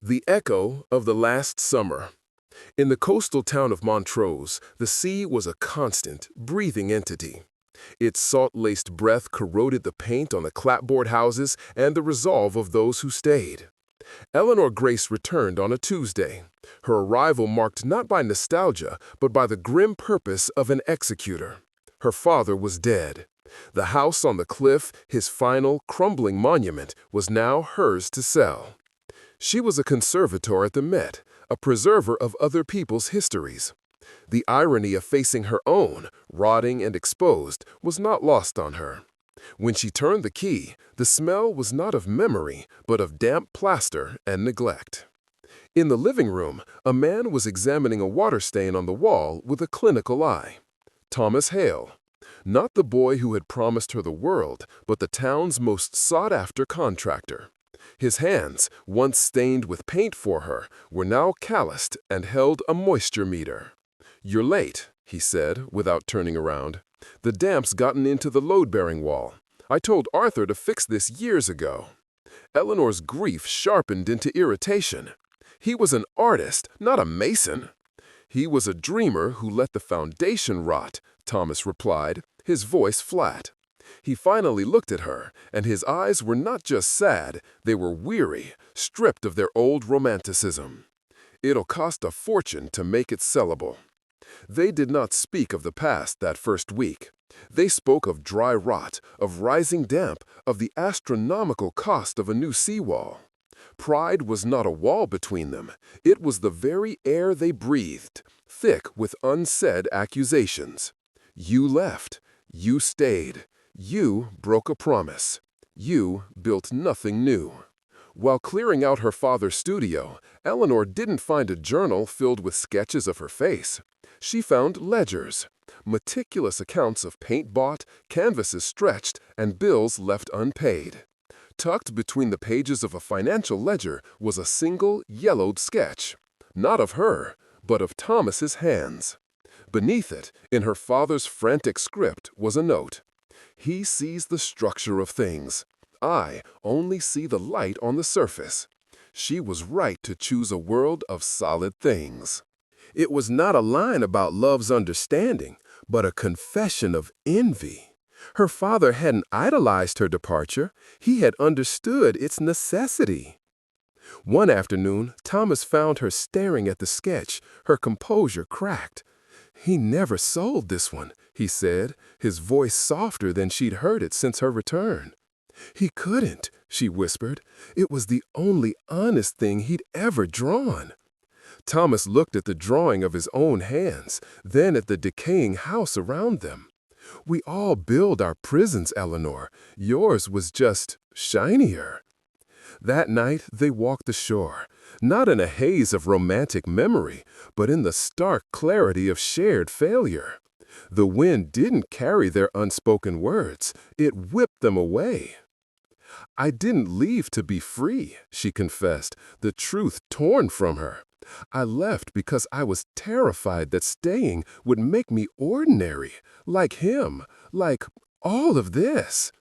The echo of the last summer. In the coastal town of Montrose, the sea was a constant, breathing entity. Its salt-laced breath corroded the paint on the clapboard houses and the resolve of those who stayed. Eleanor Grace returned on a Tuesday, her arrival marked not by nostalgia, but by the grim purpose of an executor. Her father was dead. The house on the cliff, his final, crumbling monument, was now hers to sell. She was a conservator at the Met, a preserver of other people's histories. The irony of facing her own, rotting and exposed, was not lost on her. When she turned the key, the smell was not of memory, but of damp plaster and neglect. In the living room, a man was examining a water stain on the wall with a clinical eye. Thomas Hale. Not the boy who had promised her the world, but the town's most sought-after contractor. His hands, once stained with paint for her, were now calloused and held a moisture meter. "You're late," he said, without turning around. "The damp's gotten into the load-bearing wall. I told Arthur to fix this years ago." Eleanor's grief sharpened into irritation. He was an artist, not a mason. "He was a dreamer who let the foundation rot," Thomas replied, his voice flat. He finally looked at her, and his eyes were not just sad, they were weary, stripped of their old romanticism. "It'll cost a fortune to make it sellable." They did not speak of the past that first week. They spoke of dry rot, of rising damp, of the astronomical cost of a new seawall. Pride was not a wall between them. It was the very air they breathed, thick with unsaid accusations. You left. You stayed. You broke a promise. You built nothing new. While clearing out her father's studio, Eleanor didn't find a journal filled with sketches of her face. She found ledgers, meticulous accounts of paint bought, canvases stretched, and bills left unpaid. Tucked between the pages of a financial ledger was a single, yellowed sketch, not of her, but of Thomas's hands. Beneath it, in her father's frantic script, was a note. "He sees the structure of things. I only see the light on the surface." She was right to choose a world of solid things. It was not a line about love's understanding, but a confession of envy. Her father hadn't idolized her departure. He had understood its necessity. One afternoon, Thomas found her staring at the sketch, her composure cracked. "He never sold this one," he said, his voice softer than she'd heard it since her return. "He couldn't," she whispered. "It was the only honest thing he'd ever drawn." Thomas looked at the drawing of his own hands, then at the decaying house around them. "We all build our prisons, Eleanor. Yours was just shinier." That night, they walked ashore, not in a haze of romantic memory, but in the stark clarity of shared failure. The wind didn't carry their unspoken words. It whipped them away. "I didn't leave to be free," she confessed, the truth torn from her. "I left because I was terrified that staying would make me ordinary, like him, like all of this."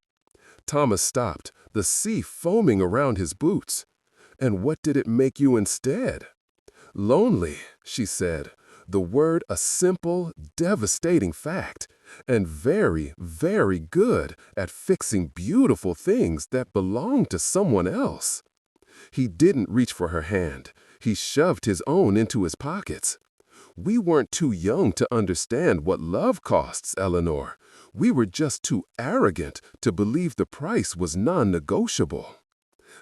Thomas stopped, the sea foaming around his boots. "And what did it make you instead?" "Lonely," she said, the word a simple, devastating fact, and very, very good at fixing beautiful things that belonged to someone else. He didn't reach for her hand. He shoved his own into his pockets. "We weren't too young to understand what love costs, Eleanor. We were just too arrogant to believe the price was non-negotiable."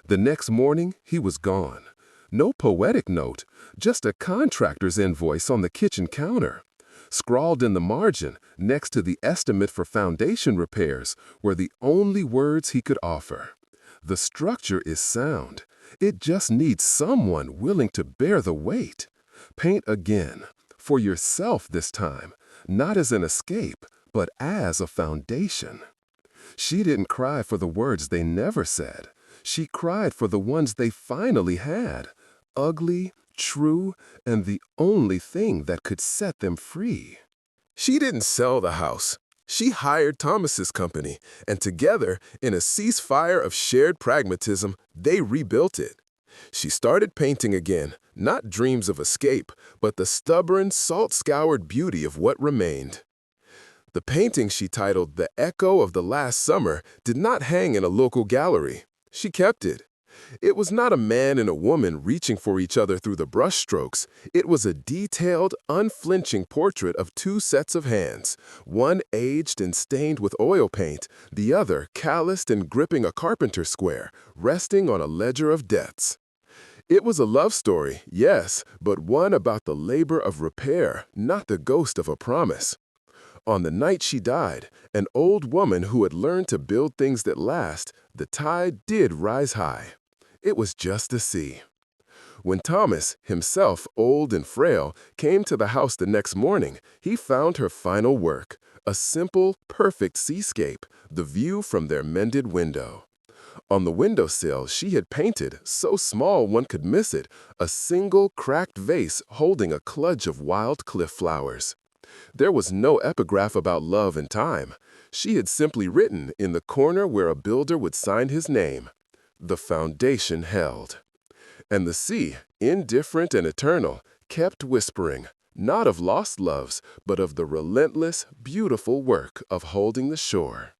The next morning, he was gone. No poetic note, just a contractor's invoice on the kitchen counter. Scrawled in the margin, next to the estimate for foundation repairs, were the only words he could offer. "The structure is sound. It just needs someone willing to bear the weight. Paint again, for yourself this time, not as an escape, but as a foundation." She didn't cry for the words they never said. She cried for the ones they finally had, ugly, true, and the only thing that could set them free. She didn't sell the house. She hired Thomas's company, and together, in a ceasefire of shared pragmatism, they rebuilt it. She started painting again, not dreams of escape, but the stubborn, salt-scoured beauty of what remained. The painting she titled The Echo of the Last Summer did not hang in a local gallery. She kept it. It was not a man and a woman reaching for each other through the brushstrokes. It was a detailed, unflinching portrait of two sets of hands, one aged and stained with oil paint, the other calloused and gripping a carpenter's square, resting on a ledger of debts. It was a love story, yes, but one about the labor of repair, not the ghost of a promise. On the night she died, an old woman who had learned to build things that last, the tide did rise high. It was just the sea. When Thomas, himself old and frail, came to the house the next morning, he found her final work, a simple, perfect seascape, the view from their mended window. On the windowsill she had painted, so small one could miss it, a single cracked vase holding a clutch of wild cliff flowers. There was no epigraph about love and time. She had simply written in the corner where a builder would sign his name, "The foundation held." And the sea, indifferent and eternal, kept whispering, not of lost loves, but of the relentless, beautiful work of holding the shore.